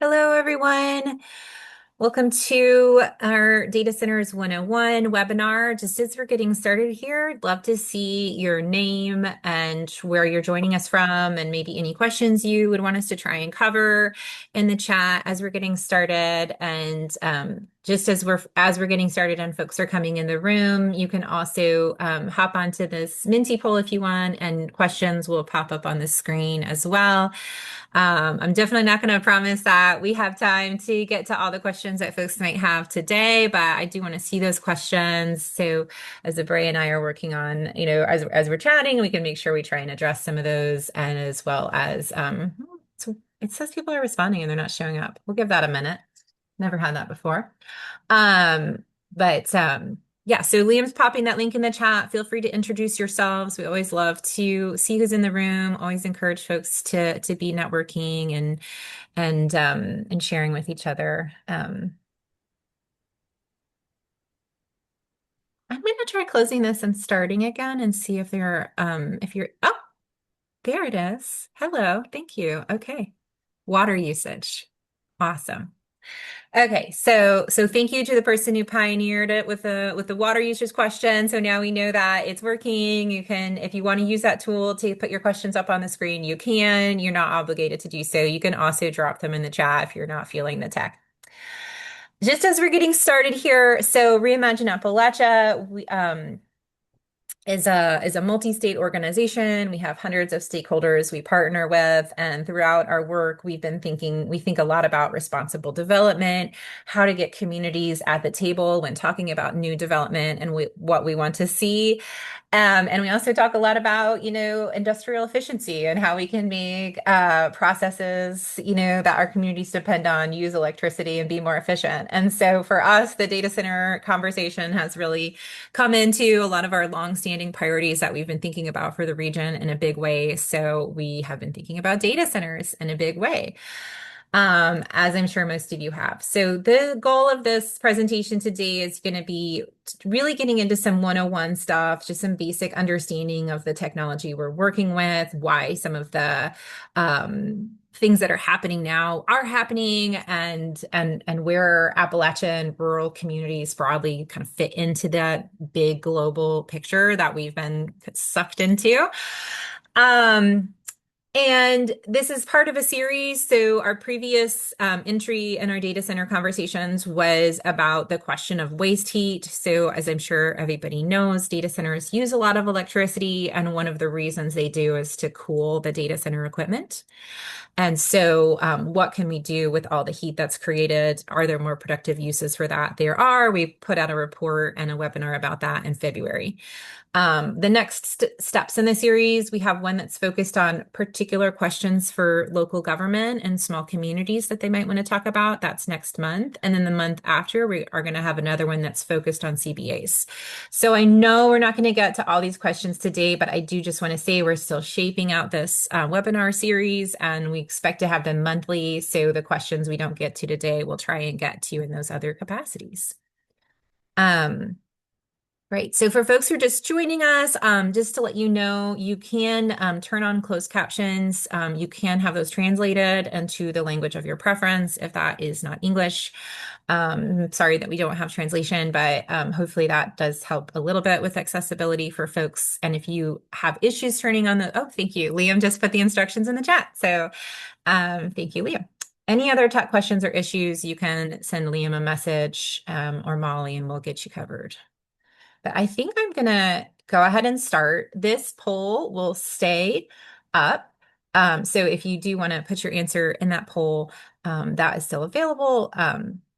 Hello, everyone. Welcome to our Data Centers 101 webinar. Just as we're getting started here, I'd love to see your name and where you're joining us from, and maybe any questions you would want us to try and cover in the chat as we're getting started. And just as we're getting started and folks are coming in the room, you can also hop onto this Minty poll if you want, and questions will pop up on the screen as well. I'm definitely not going to promise that we have time to get to all the questions that folks might have today, but I do want to see those questions. So as Abre and I are working on, as we're chatting, we can make sure we try and address some of those, and as well as so it says people are responding and they're not showing up. We'll give that a minute. Never had that before. But yeah, so Liam's popping that link in the chat. Feel free to introduce yourselves. We always love to see who's in the room. Always encourage folks to be networking and sharing with each other. I'm gonna try closing this and starting again and see if if you're there it is. Hello, thank you. Okay. Water usage. Awesome. Okay, so thank you to the person who pioneered it with the water users question. So now we know that it's working. You can, if you want to use that tool to put your questions up on the screen, you can. You're not obligated to do so. You can also drop them in the chat if you're not feeling the tech. Just as we're getting started here, so ReImagine Appalachia, is a multi-state organization. We have hundreds of stakeholders we partner with, and throughout our work, we think a lot about responsible development, how to get communities at the table when talking about new development and what we want to see. And we also talk a lot about, industrial efficiency and how we can make processes, that our communities depend on use electricity and be more efficient. And so for us, the data center conversation has really come into a lot of our longstanding priorities that we've been thinking about for the region in a big way. So we have been thinking about data centers in a big way, as I'm sure most of you have. So the goal of this presentation today is going to be really getting into some 101 stuff, just some basic understanding of the technology we're working with, why some of the things that are happening now are happening, and where Appalachia and rural communities broadly kind of fit into that big global picture that we've been sucked into. And this is part of a series. So our previous entry in our data center conversations was about the question of waste heat. So as I'm sure everybody knows, data centers use a lot of electricity, and one of the reasons they do is to cool the data center equipment. And so what can we do with all the heat that's created? Are there more productive uses for that? There are. We put out a report and a webinar about that in February. The next steps in the series, we have one that's focused on particular questions for local government and small communities that they might want to talk about. That's next month. And then the month after, we are going to have another one that's focused on CBAs. So I know we're not going to get to all these questions today, but I do just want to say we're still shaping out this webinar series, and we expect to have them monthly. So the questions we don't get to today, we'll try and get to in those other capacities. Right. So for folks who are just joining us, just to let you know, you can turn on closed captions. You can have those translated into the language of your preference if that is not English. Sorry that we don't have translation, but hopefully that does help a little bit with accessibility for folks. And if you have issues turning on oh, thank you. Liam just put the instructions in the chat. So thank you, Liam. Any other tech questions or issues, you can send Liam a message or Molly, and we'll get you covered. But I think I'm going to go ahead and start. This poll will stay up. So if you do want to put your answer in that poll, that is still available.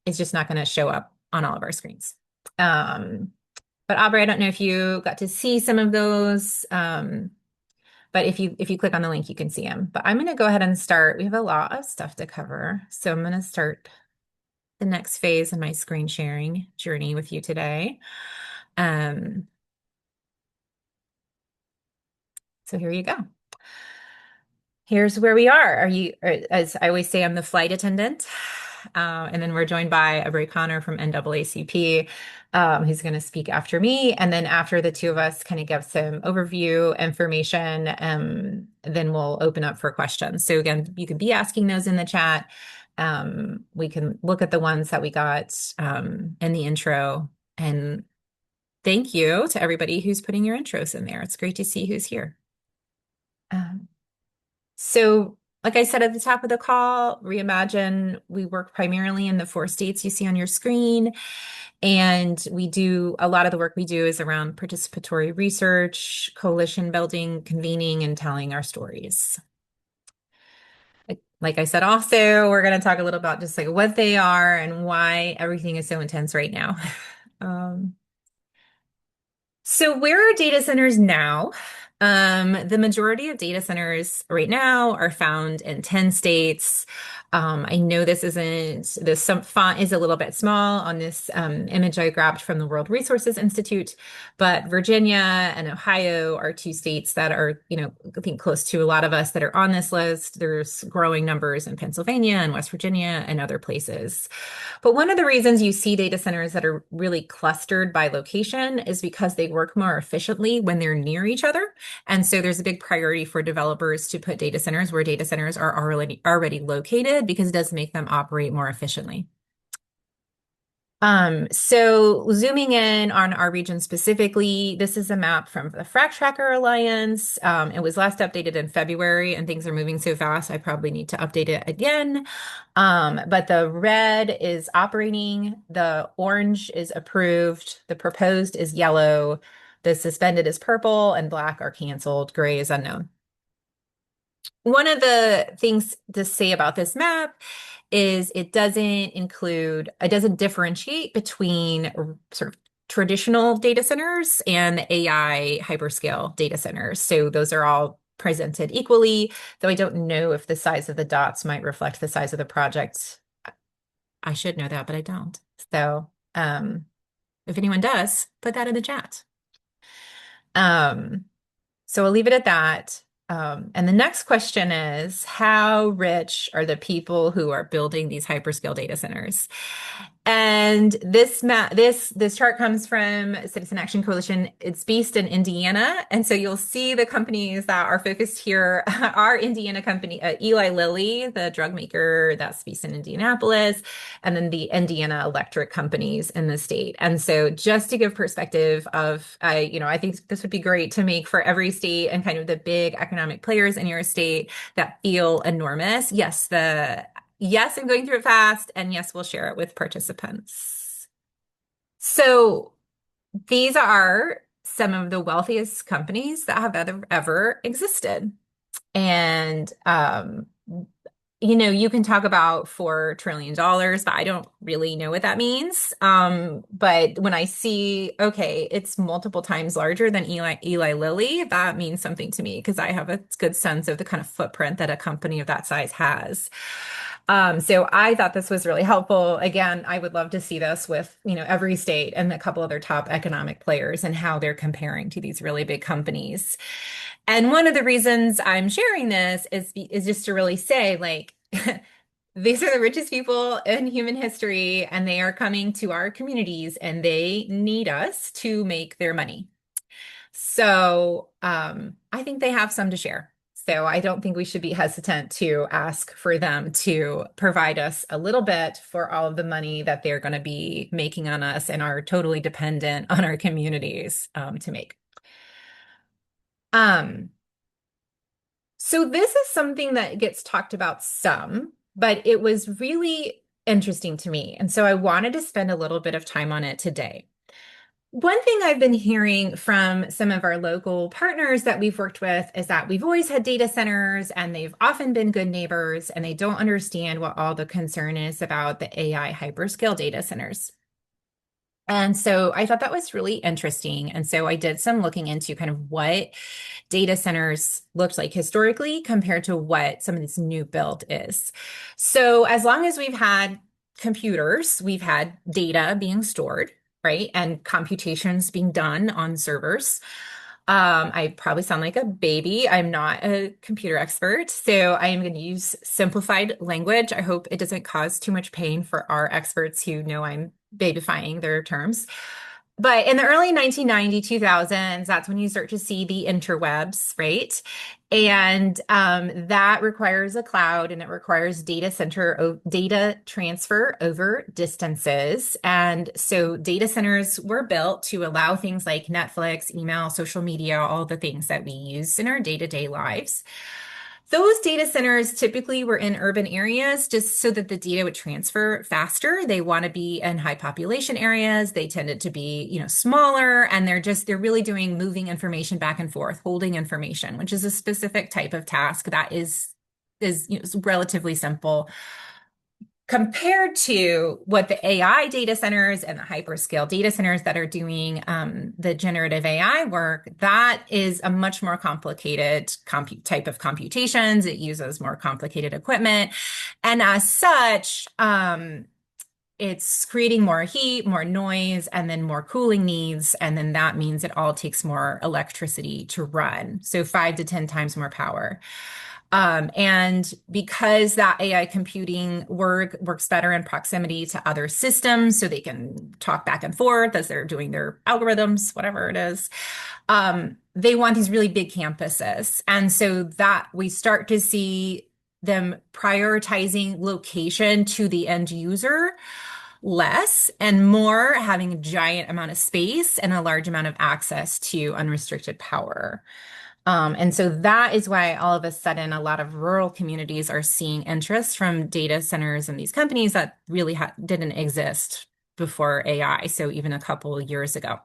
It's just not going to show up on all of our screens. But Aubrey, I don't know if you got to see some of those. But if you click on the link, you can see them. But I'm going to go ahead and start. We have a lot of stuff to cover. So I'm going to start the next phase in my screen sharing journey with you today. So here you go. Here's where we are. As I always say, I'm the flight attendant. And then we're joined by Abre Conner from NAACP, who's going to speak after me. And then after the two of us kind of give some overview information, then we'll open up for questions. So again, you could be asking those in the chat. We can look at the ones that we got in the intro. And thank you to everybody who's putting your intros in there. It's great to see who's here. Um, so, like I said at the top of the call, ReImagine, we work primarily in the 4 states you see on your screen. And we do a lot of the work we do is around participatory research, coalition building, convening, and telling our stories. Like I said, also, we're going to talk a little about just like what they are and why everything is so intense right now. Um, so where are data centers now? The majority of data centers right now are found in 10 states. I know some font is a little bit small on this image I grabbed from the World Resources Institute, but Virginia and Ohio are 2 states that are, I think close to a lot of us that are on this list. There's growing numbers in Pennsylvania and West Virginia and other places. But one of the reasons you see data centers that are really clustered by location is because they work more efficiently when they're near each other. And so there's a big priority for developers to put data centers where data centers are already located because it does make them operate more efficiently. So zooming in on our region specifically, this is a map from the Frac Tracker Alliance. It was last updated in February and things are moving so fast, I probably need to update it again. But the red is operating, the orange is approved, the proposed is yellow, the suspended is purple, and black are canceled, gray is unknown. One of the things to say about this map is it doesn't differentiate between sort of traditional data centers and the AI hyperscale data centers. So those are all presented equally, though I don't know if the size of the dots might reflect the size of the project. I should know that, but I don't. So if anyone does, put that in the chat. So I'll leave it at that. And the next question is, how rich are the people who are building these hyperscale data centers? And this chart comes from Citizen Action Coalition. It's based in Indiana, and so you'll see the companies that are focused here are Indiana company, Eli Lilly, the drug maker that's based in Indianapolis, and then the Indiana electric companies in the state. And so, just to give perspective of, I think this would be great to make for every state and kind of the big economic players in your state that feel enormous. Yes, I'm going through it fast, and yes, we'll share it with participants. So these are some of the wealthiest companies that have ever existed. And you can talk about $4 trillion, but I don't really know what that means. But when I see, okay, it's multiple times larger than Eli Lilly, that means something to me because I have a good sense of the kind of footprint that a company of that size has. So I thought this was really helpful. Again, I would love to see this with, every state and a couple other top economic players and how they're comparing to these really big companies. And one of the reasons I'm sharing this is just to really say, like, these are the richest people in human history, and they are coming to our communities, and they need us to make their money. So I think they have some to share. So I don't think we should be hesitant to ask for them to provide us a little bit for all of the money that they're going to be making on us and are totally dependent on our communities to make. So this is something that gets talked about some, but it was really interesting to me. And so I wanted to spend a little bit of time on it today. One thing I've been hearing from some of our local partners that we've worked with is that we've always had data centers and they've often been good neighbors, and they don't understand what all the concern is about the AI hyperscale data centers. And so I thought that was really interesting. And so I did some looking into kind of what data centers looked like historically compared to what some of this new build is. So as long as we've had computers, we've had data being stored, right? And computations being done on servers. I probably sound like a baby. I'm not a computer expert, so I am going to use simplified language. I hope it doesn't cause too much pain for our experts who know I'm babyfying their terms. But in the early 1990, 2000s, that's when you start to see the interwebs, right? And that requires a cloud and it requires data transfer over distances. And so data centers were built to allow things like Netflix, email, social media, all the things that we use in our day-to-day lives. Those data centers typically were in urban areas just so that the data would transfer faster. They want to be in high population areas. They tended to be, smaller, and they're really doing moving information back and forth, holding information, which is a specific type of task that is relatively simple compared to what the AI data centers and the hyperscale data centers that are doing the generative AI work. That is a much more complicated type of computations. It uses more complicated equipment. And as such, it's creating more heat, more noise, and then more cooling needs. And then that means it all takes more electricity to run. So 5 to 10 times more power. And because that AI computing works better in proximity to other systems, so they can talk back and forth as they're doing their algorithms, whatever it is, they want these really big campuses. And so that we start to see them prioritizing location to the end user less and more having a giant amount of space and a large amount of access to unrestricted power. And so that is why all of a sudden a lot of rural communities are seeing interest from data centers and these companies that really didn't exist before AI. So even a couple of years ago.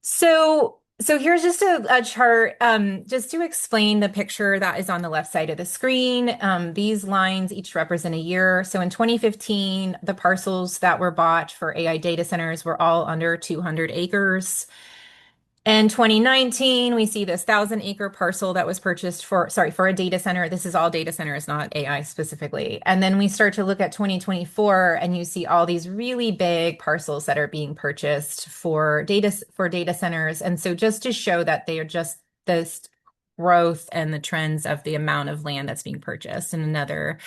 So here's just a chart, just to explain the picture that is on the left side of the screen. These lines each represent a year. So in 2015, the parcels that were bought for AI data centers were all under 200 acres. In 2019, we see this 1,000-acre parcel that was purchased for a data center. This is all data centers, not AI specifically. And then we start to look at 2024, and you see all these really big parcels that are being purchased for data centers. And so just to show that they are just this growth and the trends of the amount of land that's being purchased. And another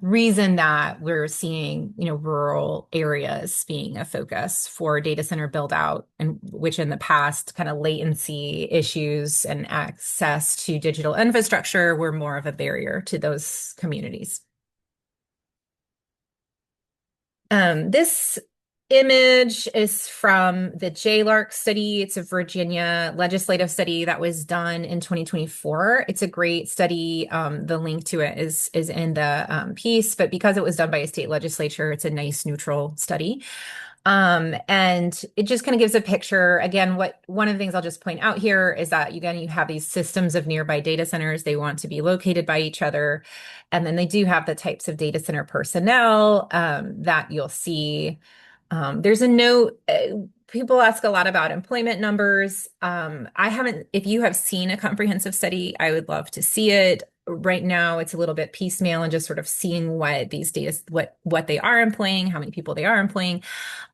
reason that we're seeing, rural areas being a focus for data center build out, and which in the past kind of latency issues and access to digital infrastructure were more of a barrier to those communities. This image is from the JLARC study. It's a Virginia legislative study that was done in 2024. It's a great study. The link to it is in the piece, but because it was done by a state legislature, it's a nice neutral study. And it just kind of gives a picture. Again, one of the things I'll just point out here is that, again, you have these systems of nearby data centers. They want to be located by each other. And then they do have the types of data center personnel that you'll see. There's a note. People ask a lot about employment numbers. If you have seen a comprehensive study, I would love to see it. Right now, it's a little bit piecemeal and just sort of seeing what these data, what they are employing, how many people they are employing.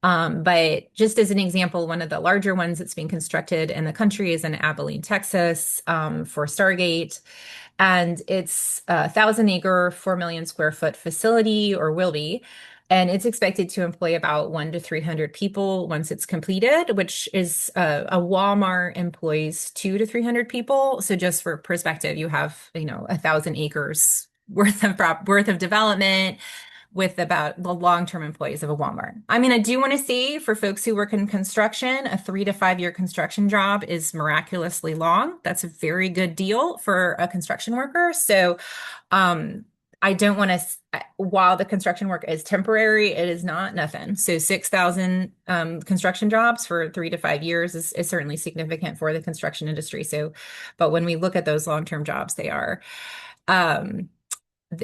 But just as an example, one of the larger ones that's being constructed in the country is in Abilene, Texas, for Stargate. And it's a 1,000-acre, 4 million square foot facility, or will be. And it's expected to employ about 1 to 300 people once it's completed, which is a Walmart employs 2 to 300 people. So just for perspective, you have, 1,000 acres worth of development with about the long-term employees of a Walmart. I mean, I do want to say for folks who work in construction, a 3 to 5 year construction job is miraculously long. That's a very good deal for a construction worker. So, I don't want to, while the construction work is temporary, it is not nothing. So 6,000 construction jobs for 3 to 5 years is certainly significant for the construction industry. So, but when we look at those long-term jobs, they are.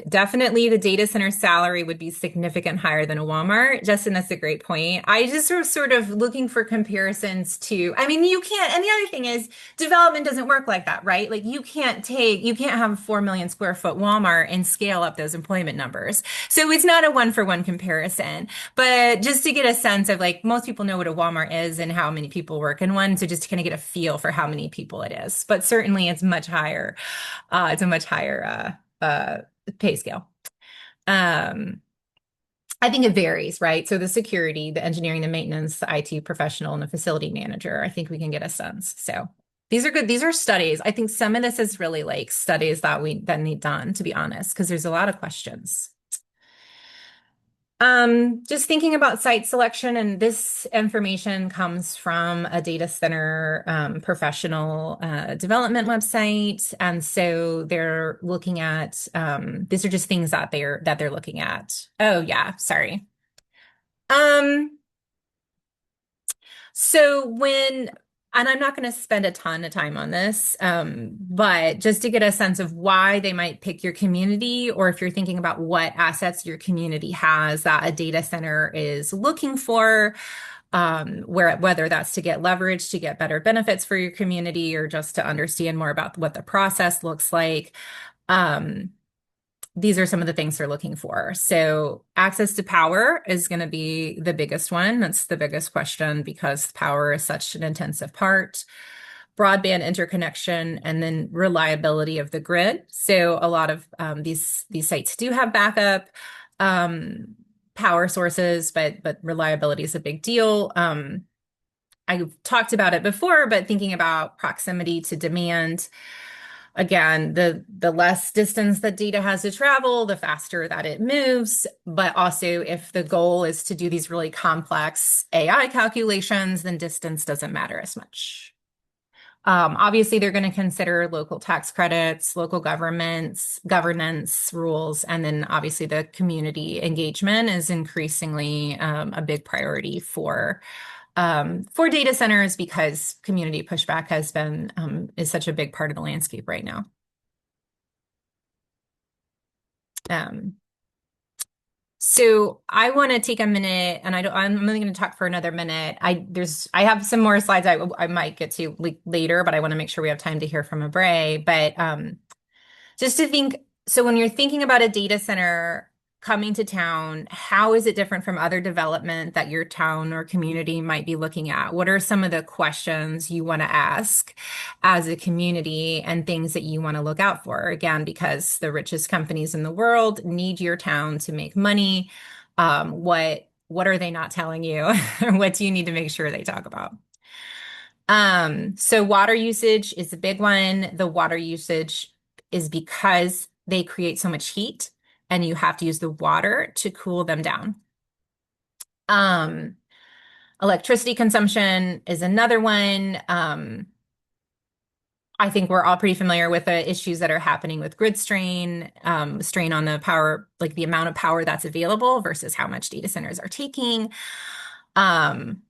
Definitely the data center salary would be significant higher than a Walmart. Justin, that's a great point. I just was sort of looking for comparisons to, I mean, you can't, and the other thing is development doesn't work like that, right? Like you can't have a 4 million square foot Walmart and scale up those employment numbers. So it's not a one-for-one comparison, but just to get a sense of, like, most people know what a Walmart is and how many people work in one. So just to kind of get a feel for how many people it is, but certainly it's much higher. It's a much higher, pay scale. Um, I think it varies, right? So the security, the engineering, the maintenance, the IT professional, and the facility manager, I think we can get a sense. So these are good. These are studies. I think some of this is really like studies that need done, to be honest, because there's a lot of questions. Just thinking about site selection, and this information comes from a data center professional development website, and so they're looking at these are just things that they're looking at. Oh yeah, sorry. Um, so when, and I'm not going to spend a ton of time on this, but just to get a sense of why they might pick your community, or if you're thinking about what assets your community has that a data center is looking for, whether that's to get leverage, to get better benefits for your community, or just to understand more about what the process looks like. Um, these are some of the things they're looking for. So access to power is going to be the biggest one. That's the biggest question because power is such an intensive part. Broadband interconnection, and then reliability of the grid. So a lot of these sites do have backup power sources, but reliability is a big deal. I've talked about it before, but thinking about proximity to demand. Again, the less distance that data has to travel, the faster that it moves. But also, if the goal is to do these really complex AI calculations, then distance doesn't matter as much. Obviously, they're going to consider local tax credits, local governments, governance rules, and then obviously the community engagement is increasingly a big priority for data centers because community pushback has been is such a big part of the landscape right now. Um, so I want to take a minute, and I'm only going to talk for another minute. I have some more slides I might get to later, but I want to make sure we have time to hear from Abre. But just to think, so when you're thinking about a data center coming to town, how is it different from other development that your town or community might be looking at? What are some of the questions you want to ask as a community and things that you want to look out for? Again, because the richest companies in the world need your town to make money. What are they not telling you? What do you need to make sure they talk about? So water usage is a big one. The water usage is because they create so much heat and you have to use the water to cool them down. Um, Electricity consumption is another one. I think we're all pretty familiar with the issues that are happening with grid strain, strain on the power, like the amount of power that's available versus how much data centers are taking. Um,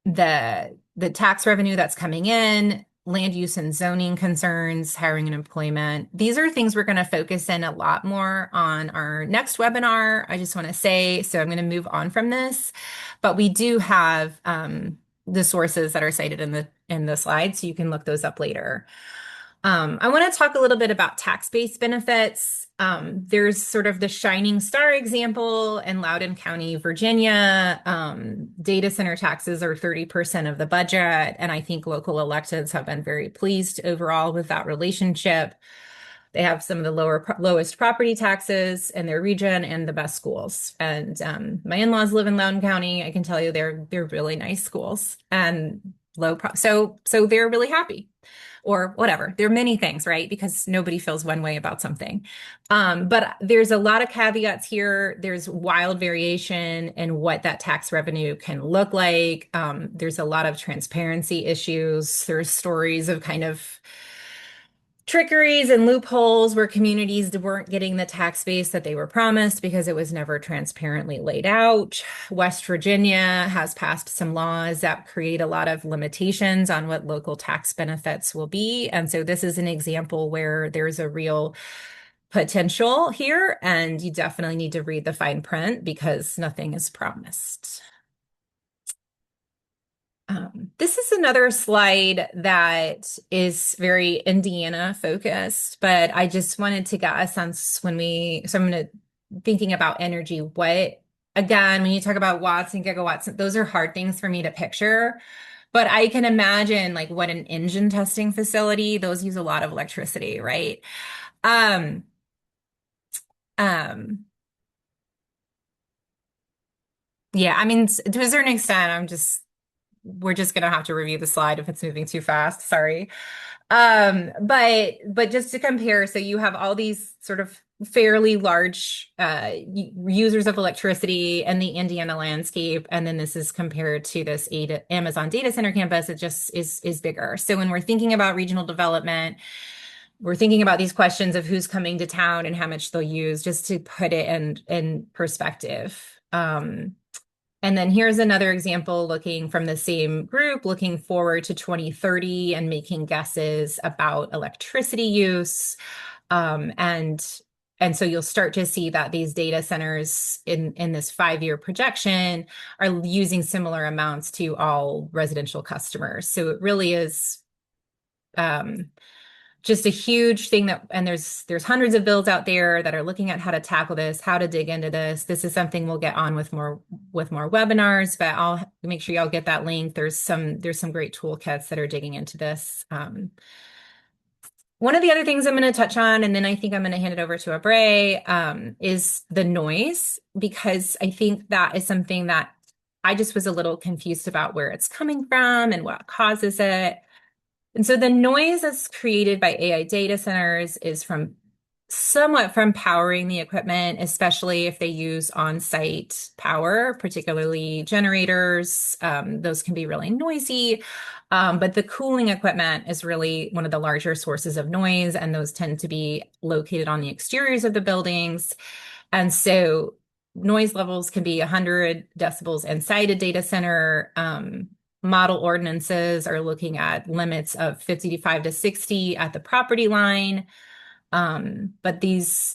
the tax revenue that's coming in, land use and zoning concerns, hiring and employment. These are things we're going to focus in a lot more on our next webinar. I just want to say, so I'm going to move on from this, but we do have the sources that are cited in the slides, so you can look those up later. I want to talk a little bit about tax-based benefits. There's sort of the shining star example in Loudoun County, Virginia. Data center taxes are 30% of the budget, and I think local electeds have been very pleased overall with that relationship. They have some of the lowest property taxes in their region and the best schools. And my in-laws live in Loudoun County. I can tell you they're really nice schools and so they're really happy or whatever. There are many things, right? Because nobody feels one way about something. But there's a lot of caveats here. There's wild variation in what that tax revenue can look like. There's a lot of transparency issues. There's stories of kind of trickeries and loopholes where communities weren't getting the tax base that they were promised because it was never transparently laid out. West Virginia has passed some laws that create a lot of limitations on what local tax benefits will be. And so this is an example where there's a real potential here, and you definitely need to read the fine print because nothing is promised. This is another slide that is very Indiana focused, but I just wanted to get a sense so I'm going to thinking about energy. Again, when you talk about watts and gigawatts, those are hard things for me to picture, but I can imagine like what an engine testing facility, those use a lot of electricity, right? Um, um, Yeah, I mean, to a certain extent, we're just gonna have to review the slide if it's moving too fast. Sorry. But just to compare, so you have all these sort of fairly large users of electricity in the Indiana landscape, and then this is compared to this Amazon data center campus. It just is bigger. So when we're thinking about regional development, we're thinking about these questions of who's coming to town and how much they'll use, just to put it in perspective. And then here's another example looking from the same group, looking forward to 2030 and making guesses about electricity use. And so you'll start to see that these data centers in this 5-year projection are using similar amounts to all residential customers. So it really is um, just a huge thing that, and there's hundreds of bills out there that are looking at how to tackle this, how to dig into this. This is something we'll get on with more webinars, but I'll make sure y'all get that link. There's some great toolkits that are digging into this. One of the other things I'm going to touch on, and then I think I'm going to hand it over to Abre, is the noise, because I think that is something that I just was a little confused about where it's coming from and what causes it. And so the noise that's created by AI data centers is somewhat from powering the equipment, especially if they use on-site power, particularly generators. Those can be really noisy. But the cooling equipment is really one of the larger sources of noise, and those tend to be located on the exteriors of the buildings. And so noise levels can be 100 decibels inside a data center. Model ordinances are looking at limits of 55 to 60 at the property line. But the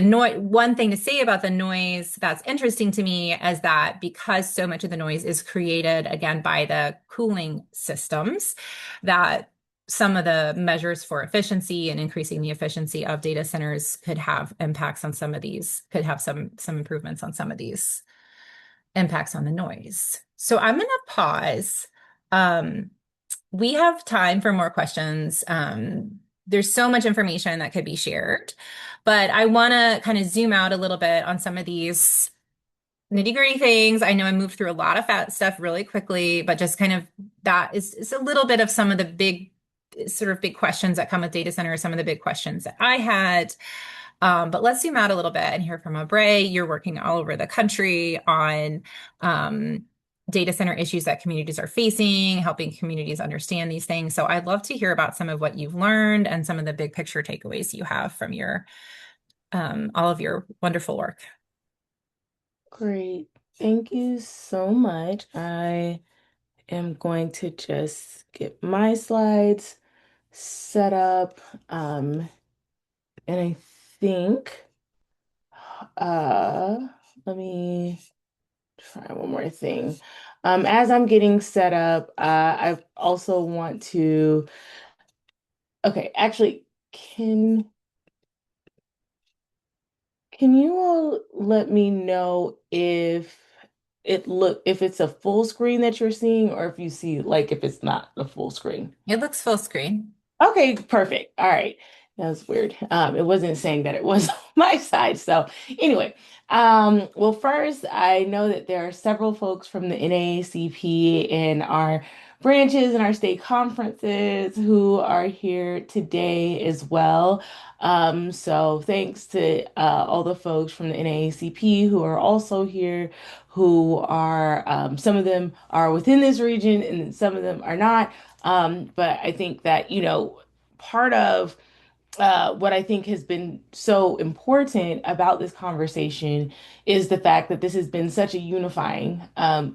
noise, one thing to say about the noise that's interesting to me is that because so much of the noise is created again by the cooling systems, that some of the measures for efficiency and increasing the efficiency of data centers could have impacts on some of these, could have some improvements on some of these impacts on the noise. So I'm going to pause. We have time for more questions. There's so much information that could be shared, but I want to kind of zoom out a little bit on some of these nitty-gritty things. I know I moved through a lot of fat stuff really quickly, but just kind of that is a little bit of some of the big questions that come with data centers, some of the big questions that I had. But let's zoom out a little bit and hear from Abre. You're working all over the country on data center issues that communities are facing, helping communities understand these things. So I'd love to hear about some of what you've learned and some of the big picture takeaways you have from your all of your wonderful work. Great. Thank you so much. I am going to just get my slides set up. And I think, uh, let me try one more thing. As I'm getting set up, I also want to, okay, actually, can can you all let me know if if it's a full screen that you're seeing or if you see like if it's not a full screen? It looks full screen. Okay, perfect. All right. That was weird. It wasn't saying that it was on my side. So anyway, well, first, I know that there are several folks from the NAACP in our branches and our state conferences who are here today as well. So thanks to all the folks from the NAACP who are also here, who are some of them are within this region and some of them are not. But I think that, part of what I think has been so important about this conversation is the fact that this has been such a unifying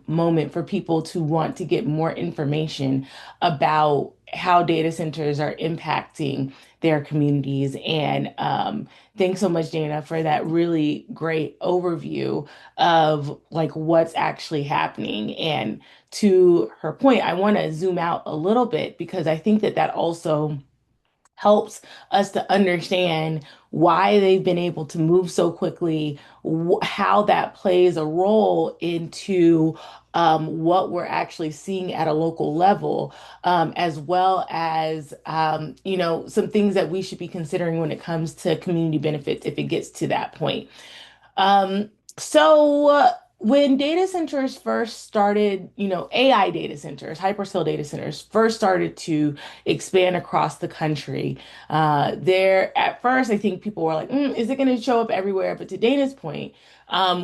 moment for people to want to get more information about how data centers are impacting their communities. And thanks so much, Dana, for that really great overview of like what's actually happening. And to her point, I want to zoom out a little bit because I think that that also helps us to understand why they've been able to move so quickly, how that plays a role into what we're actually seeing at a local level, as well as, some things that we should be considering when it comes to community benefits if it gets to that point. When data centers first started, AI data centers, hyperscale data centers first started to expand across the country, there at first, I think people were like, is it going to show up everywhere? But to Dana's point,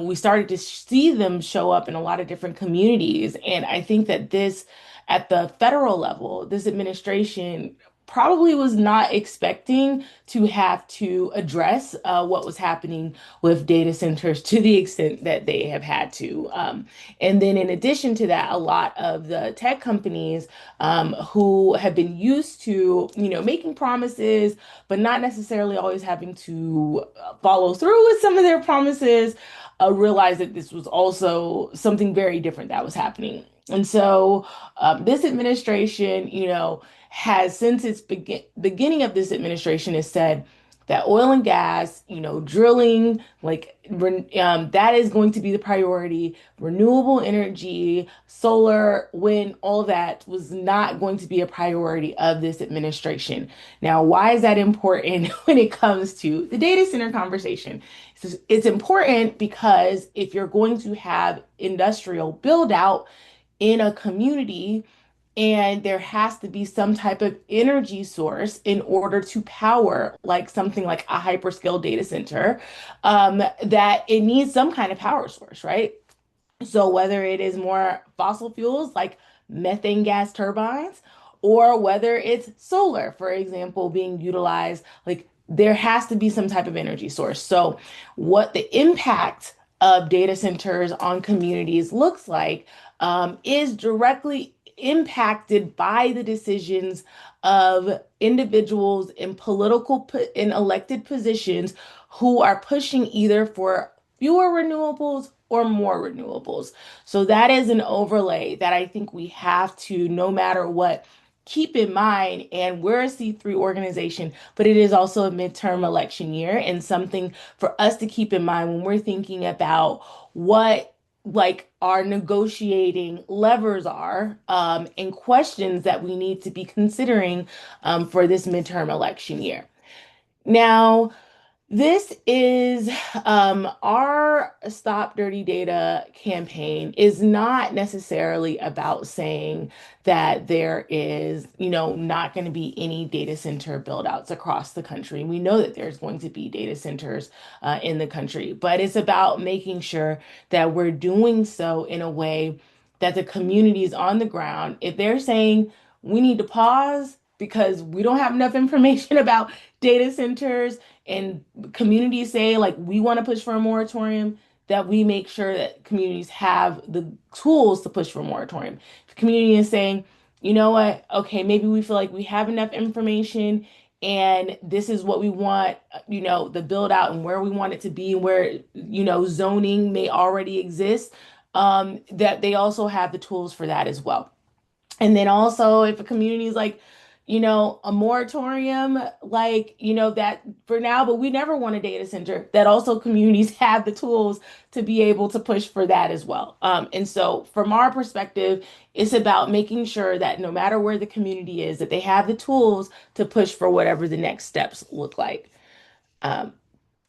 we started to see them show up in a lot of different communities. And I think that at the federal level, this administration probably was not expecting to have to address what was happening with data centers to the extent that they have had to. And then, in addition to that, a lot of the tech companies who have been used to, making promises, but not necessarily always having to follow through with some of their promises, realized that this was also something very different that was happening. And so, this administration, has since its beginning of this administration has said that oil and gas, drilling, that is going to be the priority. Renewable energy, solar, wind, all that was not going to be a priority of this administration. Now, why is that important when it comes to the data center conversation? It's important because if you're going to have industrial build out in a community, and there has to be some type of energy source in order to power like something like a hyperscale data center, that it needs some kind of power source, right? So whether it is more fossil fuels like methane gas turbines, or whether it's solar, for example, being utilized, like there has to be some type of energy source. So what the impact of data centers on communities looks like is directly impacted by the decisions of individuals in in elected positions who are pushing either for fewer renewables or more renewables. So that is an overlay that I think we have to, no matter what, keep in mind. And we're a C3 organization, but it is also a midterm election year and something for us to keep in mind when we're thinking about what like our negotiating levers are, and questions that we need to be considering for this midterm election year. Now, this is our Stop Dirty Data campaign is not necessarily about saying that there is, not going to be any data center build outs across the country. We know that there's going to be data centers in the country, but it's about making sure that we're doing so in a way that the communities on the ground, if they're saying we need to pause because we don't have enough information about data centers, and communities say like we want to push for a moratorium, that we make sure that communities have the tools to push for a moratorium. If the community is saying, you know what, okay, maybe we feel like we have enough information and this is what we want, the build out and where we want it to be and where, zoning may already exist, that they also have the tools for that as well. And then also, if a community is like, a moratorium, like, that for now, but we never want a data center, that also communities have the tools to be able to push for that as well. And so, from our perspective, it's about making sure that no matter where the community is, that they have the tools to push for whatever the next steps look like. Um,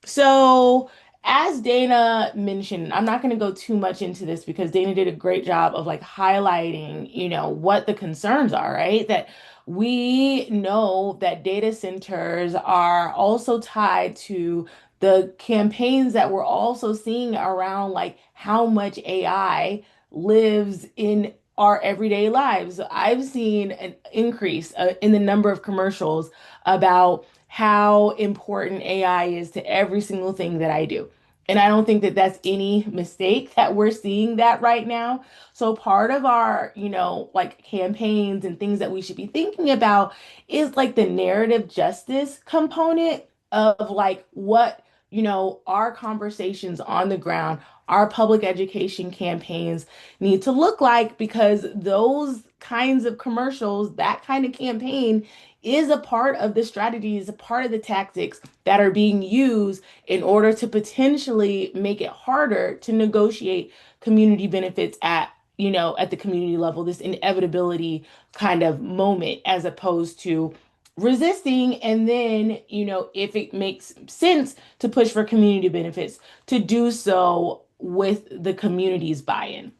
so, as Dana mentioned, I'm not going to go too much into this because Dana did a great job of like highlighting, what the concerns are, right? That we know that data centers are also tied to the campaigns that we're also seeing around like how much AI lives in our everyday lives. I've seen an increase in the number of commercials about how important AI is to every single thing that I do. And I don't think that that's any mistake that we're seeing that right now. So part of our, like campaigns and things that we should be thinking about is like the narrative justice component of like what, our conversations on the ground, our public education campaigns need to look like, because those kinds of commercials, that kind of campaign is a part of the strategies, a part of the tactics that are being used in order to potentially make it harder to negotiate community benefits at the community level, this inevitability kind of moment, as opposed to resisting. And then, if it makes sense to push for community benefits, to do so with the community's buy-in.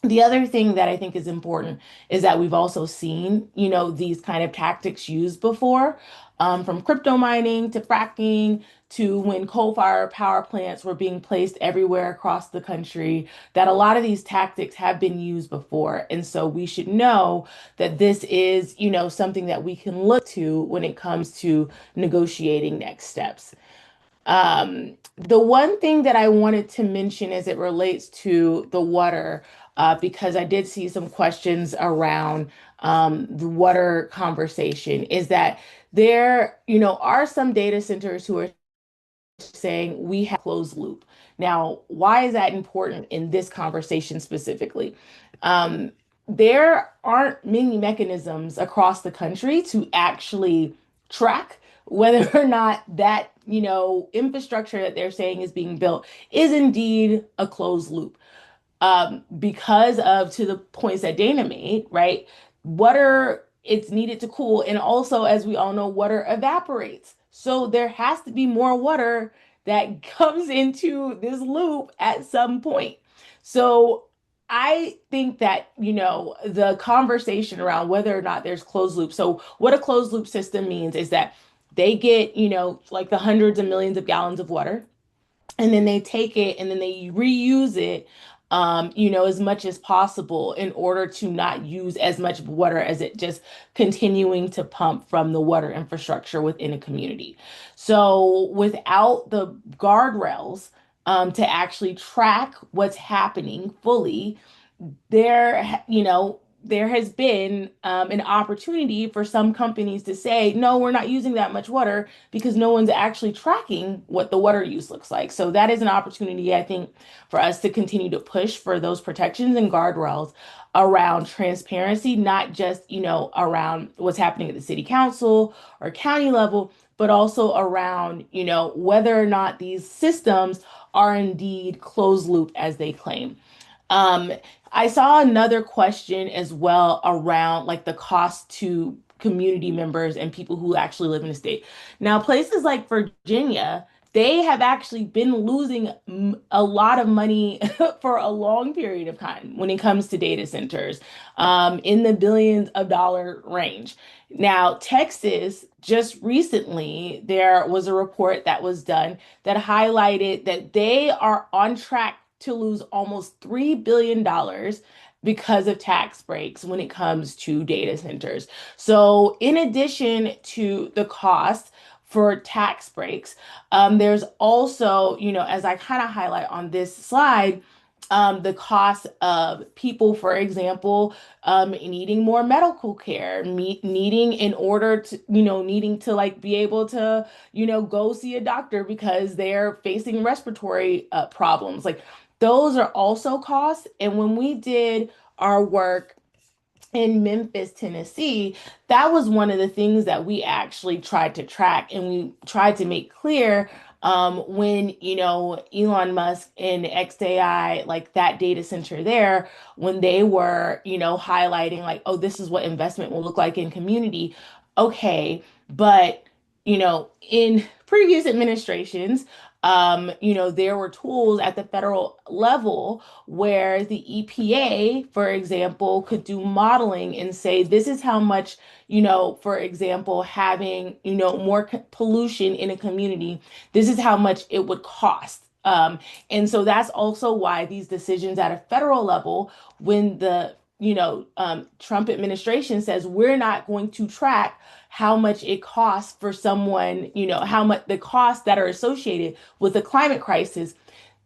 The other thing that I think is important is that we've also seen, these kind of tactics used before, from crypto mining to fracking to when coal-fired power plants were being placed everywhere across the country, that a lot of these tactics have been used before. And so we should know that this is, something that we can look to when it comes to negotiating next steps. The one thing that I wanted to mention as it relates to the water, because I did see some questions around the water conversation, is that there, are some data centers who are saying we have closed loop. Now, why is that important in this conversation specifically? Um, there aren't many mechanisms across the country to actually track whether or not that, infrastructure that they're saying is being built is indeed a closed loop, because of, to the points that Dana made, right? Water, it's needed to cool. And also, as we all know, water evaporates. So there has to be more water that comes into this loop at some point. So I think that, the conversation around whether or not there's closed loop. So what a closed loop system means is that they get, like the hundreds of millions of gallons of water, and then they take it and then they reuse it, as much as possible in order to not use as much water as it just continuing to pump from the water infrastructure within a community. So without the guardrails, to actually track what's happening fully, there has been, an opportunity for some companies to say, no, we're not using that much water because no one's actually tracking what the water use looks like. So that is an opportunity, I think, for us to continue to push for those protections and guardrails around transparency, not just, around what's happening at the city council or county level, but also around, whether or not these systems are indeed closed loop as they claim. Um, I saw another question as well around like the cost to community members and people who actually live in the state. Now, places like Virginia, they have actually been losing a lot of money for a long period of time when it comes to data centers, in the billions of dollar range. Now, Texas, just recently, there was a report that was done that highlighted that they are on track to lose almost $3 billion because of tax breaks when it comes to data centers. So, in addition to the cost for tax breaks, there's also, as I kind of highlight on this slide, the cost of people, for example, needing more medical care, needing in order to, needing to like be able to, go see a doctor because they're facing respiratory problems. Like those are also costs. And when we did our work in Memphis, Tennessee, that was one of the things that we actually tried to track and we tried to make clear, when, Elon Musk and XAI, like that data center there, when they were, highlighting like, oh, this is what investment will look like in community. Okay, but, in previous administrations, there were tools at the federal level where the EPA, for example, could do modeling and say, this is how much, for example, having, more pollution in a community, this is how much it would cost. And so that's also why these decisions at a federal level, when the Trump administration says we're not going to track how much it costs for someone, how much the costs that are associated with the climate crisis,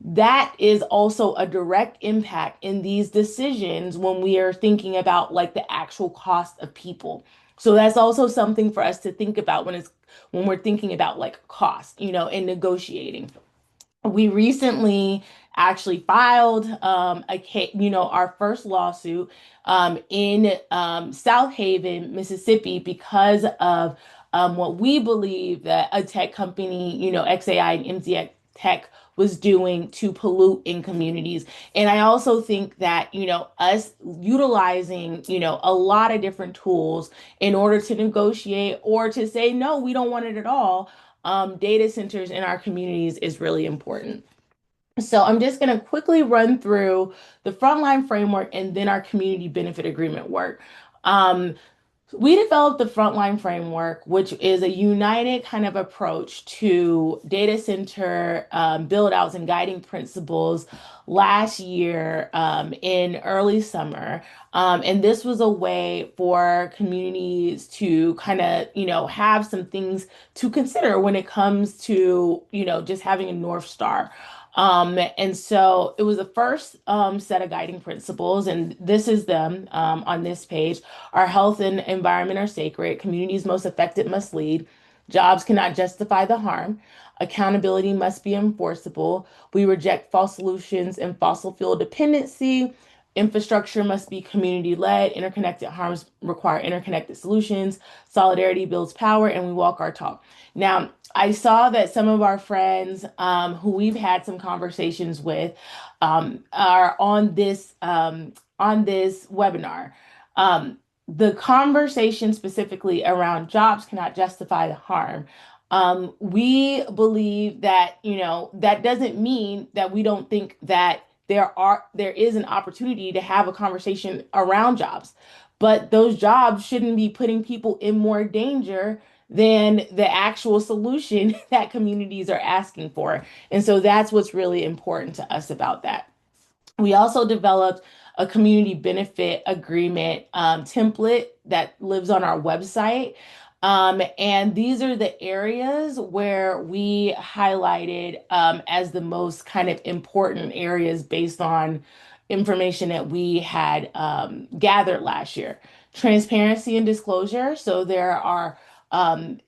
that is also a direct impact in these decisions when we are thinking about like the actual cost of people. So that's also something for us to think about when we're thinking about like cost, and negotiating. We recently actually filed, a case, our first lawsuit, in, South Haven, Mississippi, because of, what we believe that a tech company, XAI and MZ Tech was doing to pollute in communities. And I also think that, us utilizing, a lot of different tools in order to negotiate or to say, no, we don't want it at all, data centers in our communities is really important. So I'm just going to quickly run through the frontline framework and then our community benefit agreement work. Um, we developed the Frontline Framework, which is a united kind of approach to data center build outs and guiding principles last year in early summer. And this was a way for communities to kind of, have some things to consider when it comes to, just having a North Star. And so it was the first set of guiding principles, and this is them on this page. Our health and environment are sacred. Communities most affected must lead. Jobs cannot justify the harm. Accountability must be enforceable. We reject false solutions and fossil fuel dependency. Infrastructure must be community led. Interconnected harms require interconnected solutions. Solidarity builds power, and we walk our talk. Now, I saw that some of our friends who we've had some conversations with are on this webinar. Um, the conversation specifically around jobs cannot justify the harm. We believe that, that doesn't mean that we don't think that there is an opportunity to have a conversation around jobs, but those jobs shouldn't be putting people in more danger than the actual solution that communities are asking for. And so that's what's really important to us about that. We also developed a community benefit agreement template that lives on our website. And these are the areas where we highlighted as the most kind of important areas based on information that we had gathered last year. Transparency and disclosure. So there are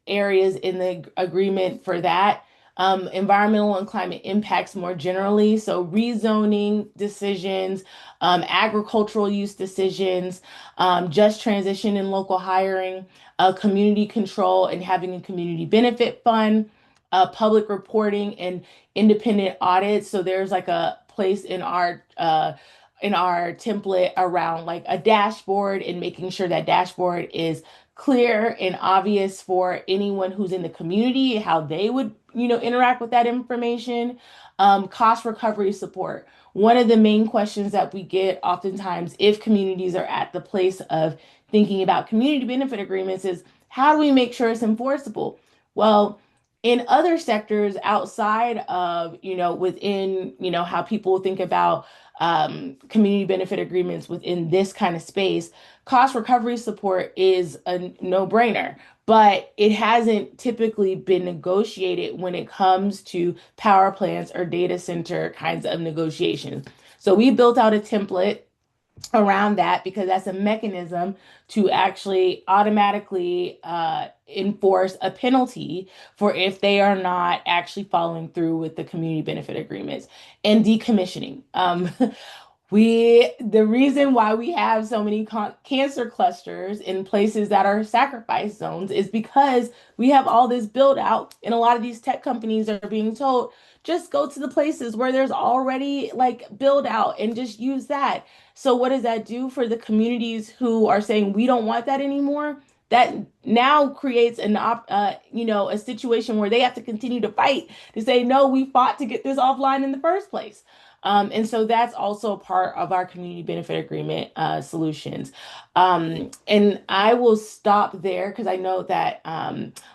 areas in the agreement for that. Environmental and climate impacts more generally. So, rezoning decisions, agricultural use decisions, just transition in local hiring, community control and having a community benefit fund, public reporting and independent audits. So, there's like a place in our template around like a dashboard and making sure that dashboard is clear and obvious for anyone who's in the community, how they would, interact with that information. Cost recovery support. One of the main questions that we get oftentimes if communities are at the place of thinking about community benefit agreements is how do we make sure it's enforceable? Well, in other sectors outside of, within, how people think about community benefit agreements within this kind of space, cost recovery support is a no-brainer, but it hasn't typically been negotiated when it comes to power plants or data center kinds of negotiations. So we built out a template around that because that's a mechanism to actually automatically enforce a penalty for if they are not actually following through with the community benefit agreements and decommissioning. The reason why we have so many cancer clusters in places that are sacrifice zones is because we have all this build out, and a lot of these tech companies are being told just go to the places where there's already like build out and just use that. So what does that do for the communities who are saying we don't want that anymore? That now creates a situation where they have to continue to fight to say no, we fought to get this offline in the first place. And so that's also a part of our community benefit agreement solutions. And I will stop there because I know that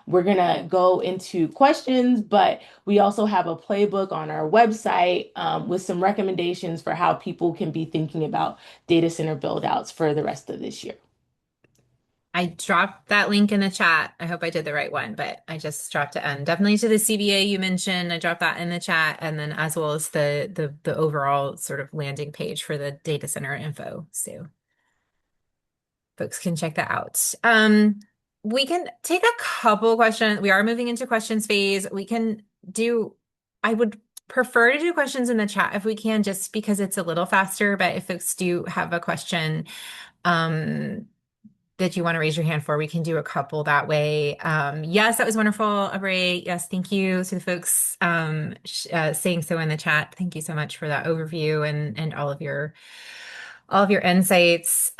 we're going to go into questions, but we also have a playbook on our website with some recommendations for how people can be thinking about data center build outs for the rest of this year. I dropped that link in the chat. I hope I did the right one, but I just dropped it in. Definitely to the CBA you mentioned. I dropped that in the chat, and then as well as the overall sort of landing page for the data center info. So folks can check that out. We can take a couple questions. We are moving into questions phase. I would prefer to do questions in the chat if we can, just because it's a little faster. But if folks do have a question, that you want to raise your hand for, we can do a couple that way. Yes, that was wonderful, Abre. Yes, thank you to the folks saying so in the chat. Thank you so much for that overview and all of your insights.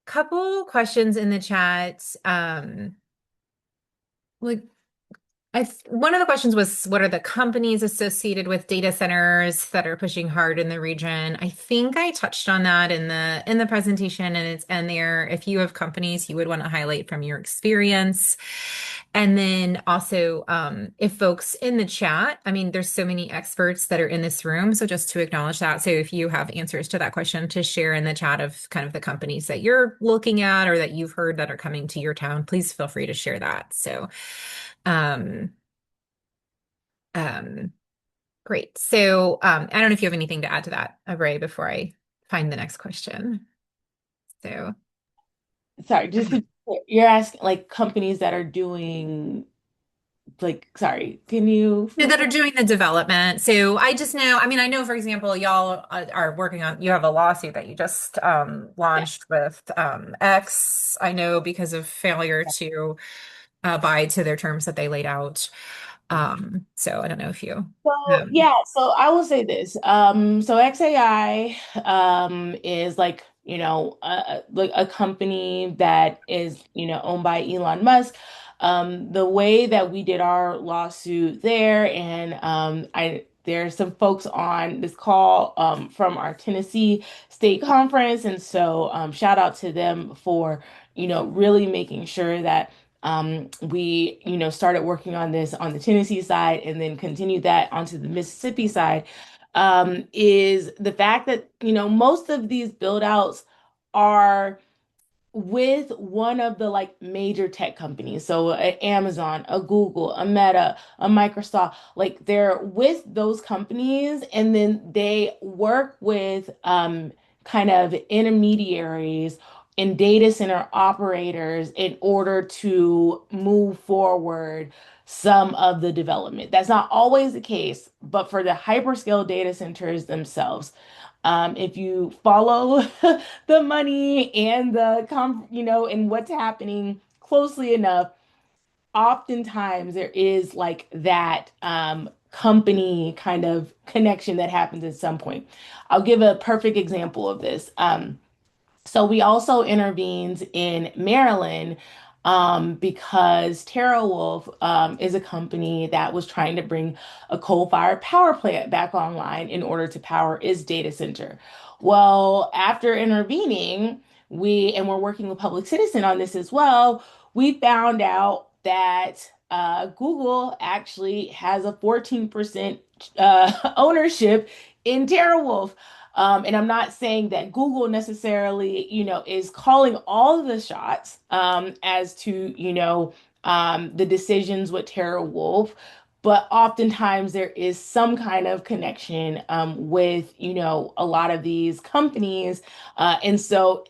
Couple questions in the chat. Like One of the questions was, what are the companies associated with data centers that are pushing hard in the region? I think I touched on that in the presentation, and it's and there. If you have companies you would want to highlight from your experience, and then also if folks in the chat, I mean, there's so many experts that are in this room, so just to acknowledge that. So if you have answers to that question, to share in the chat of kind of the companies that you're looking at or that you've heard that are coming to your town, please feel free to share that. So. Um, um, Great. So, I don't know if you have anything to add to that, Ray, before I find the next question. So, Sorry, just to, you're asking like companies that are doing like, sorry, can you that are doing the development. So, I just know, I mean, I know, for example, y'all are working on, you have a lawsuit that you just yeah. launched with X. I know because of failure to abide to their terms that they laid out. So, I don't know if you. So Um, yeah, so I will say this. So XAI is like, like a company that is, owned by Elon Musk. The way that we did our lawsuit there, and there's some folks on this call from our Tennessee State Conference, and so shout out to them for, really making sure that we, started working on this on the Tennessee side and then continued that onto the Mississippi side, is the fact that, most of these build outs are with one of the like major tech companies. So a Amazon, a Google, a Meta, a Microsoft, like they're with those companies and then they work with kind of intermediaries and data center operators in order to move forward some of the development. That's not always the case, but for the hyperscale data centers themselves, if you follow the money and and what's happening closely enough, oftentimes there is like that company kind of connection that happens at some point. I'll give a perfect example of this. So we also intervened in Maryland because TeraWulf is a company that was trying to bring a coal-fired power plant back online in order to power its data center. Well, after intervening, we're working with Public Citizen on this as well. We found out that Google actually has a 14% ownership in TeraWulf. And I'm not saying that Google necessarily, is calling all of the shots as to, the decisions with TeraWulf, but oftentimes there is some kind of connection with, a lot of these companies. And so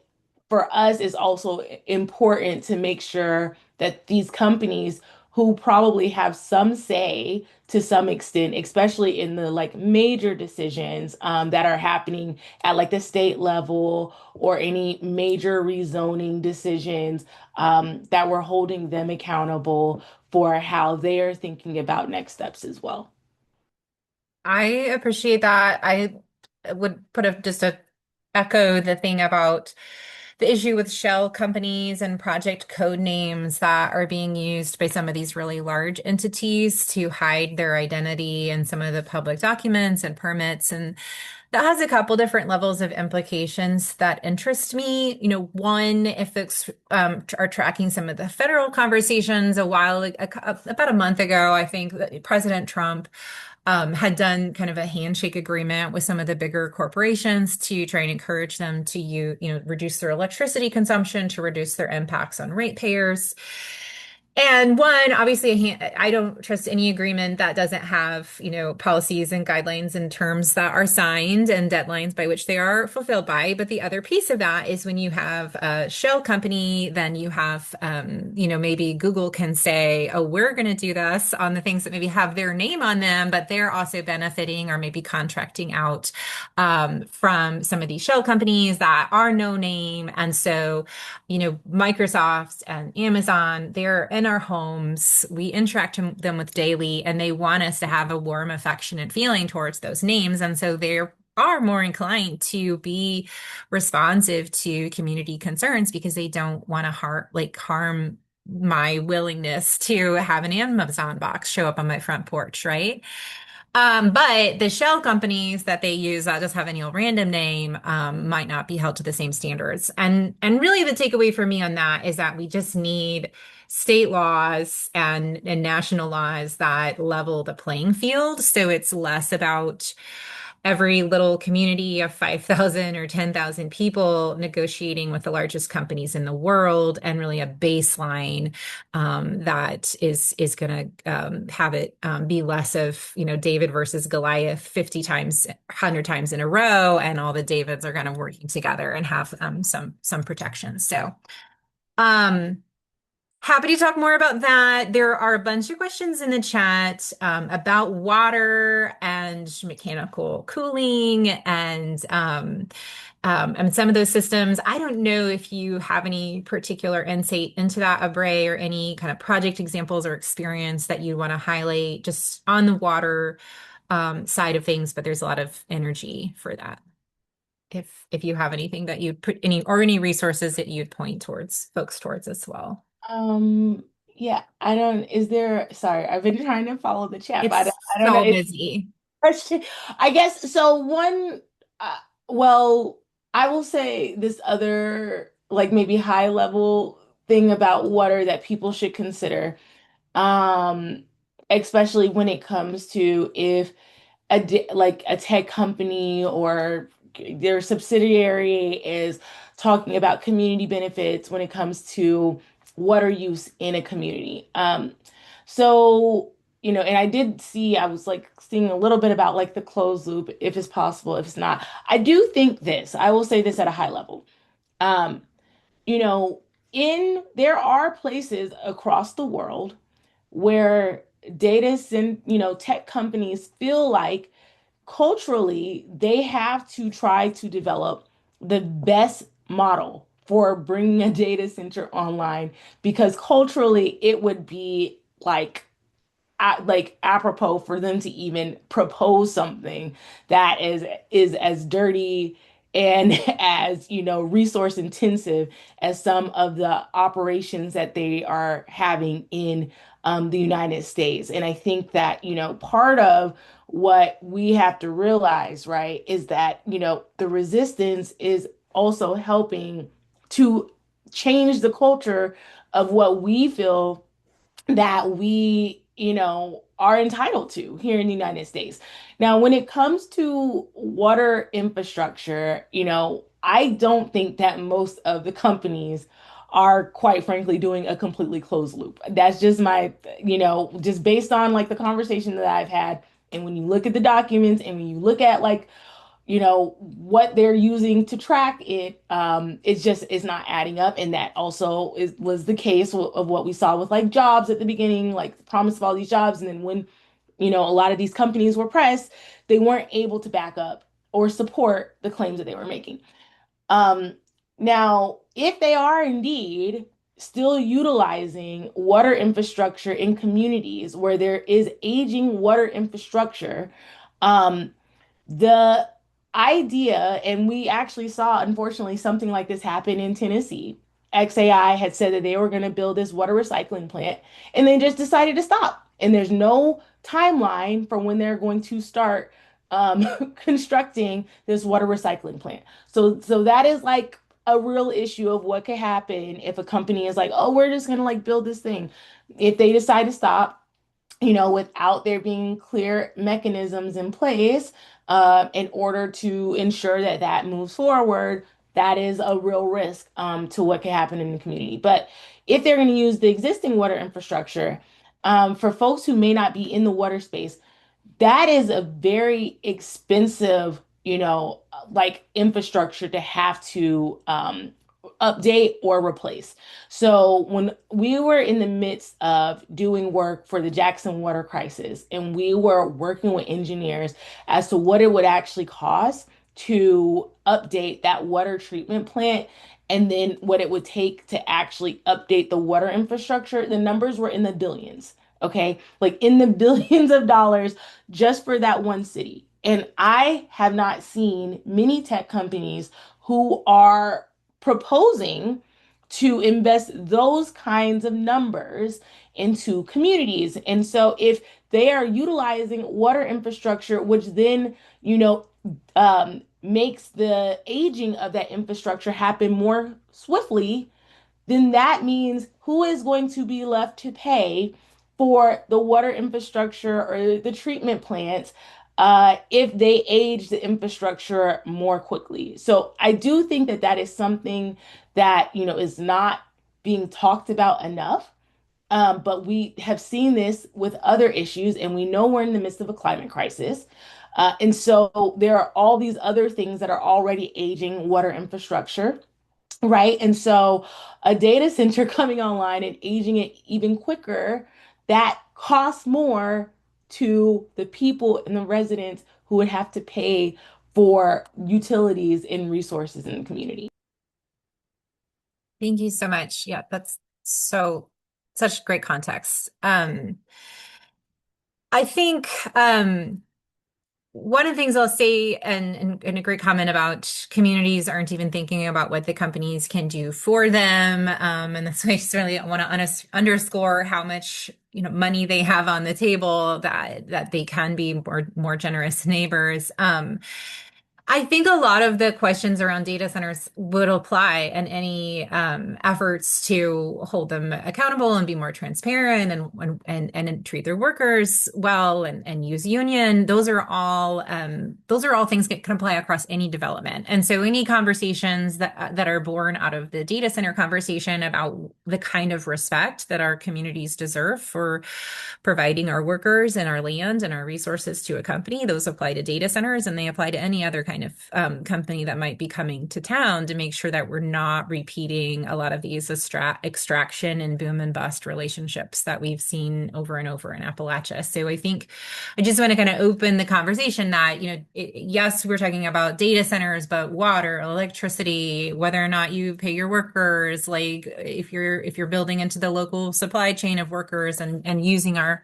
for us, it's also important to make sure that these companies who probably have some say to some extent, especially in the like major decisions that are happening at like the state level or any major rezoning decisions, that we're holding them accountable for how they're thinking about next steps as well. I appreciate that. I would put just a echo the thing about the issue with shell companies and project code names that are being used by some of these really large entities to hide their identity in some of the public documents and permits. And that has a couple different levels of implications that interest me. One, if folks are tracking some of the federal conversations about a month ago, I think that President Trump had done kind of a handshake agreement with some of the bigger corporations to try and encourage them to reduce their electricity consumption, to reduce their impacts on ratepayers. And one, obviously, I don't trust any agreement that doesn't have, policies and guidelines and terms that are signed and deadlines by which they are fulfilled by. But the other piece of that is when you have a shell company, then you have, maybe Google can say, oh, we're going to do this on the things that maybe have their name on them, but they're also benefiting or maybe contracting out from some of these shell companies that are no name. And so, Microsoft and Amazon, they're in our homes. We interact them with daily, and they want us to have a warm, affectionate feeling towards those names. And so they are more inclined to be responsive to community concerns because they don't want to harm my willingness to have an Amazon box show up on my front porch, right? But the shell companies that they use that just have any old random name might not be held to the same standards. And really the takeaway for me on that is that we just need state laws and national laws that level the playing field. So it's less about every little community of 5,000 or 10,000 people negotiating with the largest companies in the world, and really a baseline that is going to have it be less of, David versus Goliath 50 times, 100 times in a row, and all the Davids are kind of working together and have some protection. So, um, happy to talk more about that. There are a bunch of questions in the chat about water and mechanical cooling and some of those systems. I don't know if you have any particular insight into that, Abre, or any kind of project examples or experience that you want to highlight just on the water side of things, but there's a lot of energy for that. If you have anything that you'd put any resources that you'd point towards folks towards as well. Um, yeah, I don't, is there, sorry, I've been trying to follow the chat, but It's I don't know. so It's busy. question. I guess so. Uh, well, I will say this other, like maybe high level thing about water that people should consider, um, especially when it comes to if like a tech company or their subsidiary is talking about community benefits when it comes to water use in a community. So, and I did see, I was like seeing a little bit about like the closed loop, if it's possible, if it's not. I do think this, I will say this at a high level. Um, you know, there are places across the world where tech companies feel like culturally, they have to try to develop the best model for bringing a data center online because culturally it would be like apropos for them to even propose something that is as dirty and as resource intensive as some of the operations that they are having in the United States. And I think that part of what we have to realize, right, is that the resistance is also helping to change the culture of what we feel that we, are entitled to here in the United States. Now, when it comes to water infrastructure, I don't think that most of the companies are quite frankly doing a completely closed loop. That's just just based on like the conversation that I've had. And when you look at the documents and when you look at like what they're using to track it, it's not adding up. And that also was the case of what we saw with like jobs at the beginning, like the promise of all these jobs. And then when, a lot of these companies were pressed, they weren't able to back up or support the claims that they were making. Um, Now, if they are indeed still utilizing water infrastructure in communities where there is aging water infrastructure, um, the idea, and we actually saw, unfortunately, something like this happen in Tennessee. XAI had said that they were going to build this water recycling plant, and they just decided to stop. And there's no timeline for when they're going to start constructing this water recycling plant. So that is like a real issue of what could happen if a company is like, oh, we're just going to like build this thing. If they decide to stop, without there being clear mechanisms in place in order to ensure that that moves forward, that is a real risk to what can happen in the community. But if they're going to use the existing water infrastructure, for folks who may not be in the water space, that is a very expensive, like infrastructure to have to update or replace. So when we were in the midst of doing work for the Jackson water crisis, and we were working with engineers as to what it would actually cost to update that water treatment plant, and then what it would take to actually update the water infrastructure, the numbers were in the billions. Okay, like in the billions of dollars just for that one city. And I have not seen many tech companies who are proposing to invest those kinds of numbers into communities. And so if they are utilizing water infrastructure, which then, you know, makes the aging of that infrastructure happen more swiftly, then that means who is going to be left to pay for the water infrastructure or the treatment plants if they age the infrastructure more quickly. So I do think that that is something that, you know, is not being talked about enough. But we have seen this with other issues, and we know we're in the midst of a climate crisis. And so there are all these other things that are already aging water infrastructure. Right. And so a data center coming online and aging it even quicker, that costs more to the people and the residents who would have to pay for utilities and resources in the community. Thank you so much. Yeah, that's such great context. I think one of the things I'll say, and a great comment about communities aren't even thinking about what the companies can do for them, and that's why I just really want to underscore how much money they have on the table, that they can be more generous neighbors. I think a lot of the questions around data centers would apply, and any efforts to hold them accountable and be more transparent, and treat their workers well, and use union. Those are all things that can apply across any development. And so any conversations that are born out of the data center conversation about the kind of respect that our communities deserve for providing our workers and our land and our resources to a company, those apply to data centers, and they apply to any other kind of company that might be coming to town, to make sure that we're not repeating a lot of these extraction and boom and bust relationships that we've seen over and over in Appalachia. So I think I just want to kind of open the conversation that, yes, we're talking about data centers, but water, electricity, whether or not you pay your workers, like if you're building into the local supply chain of workers, and using our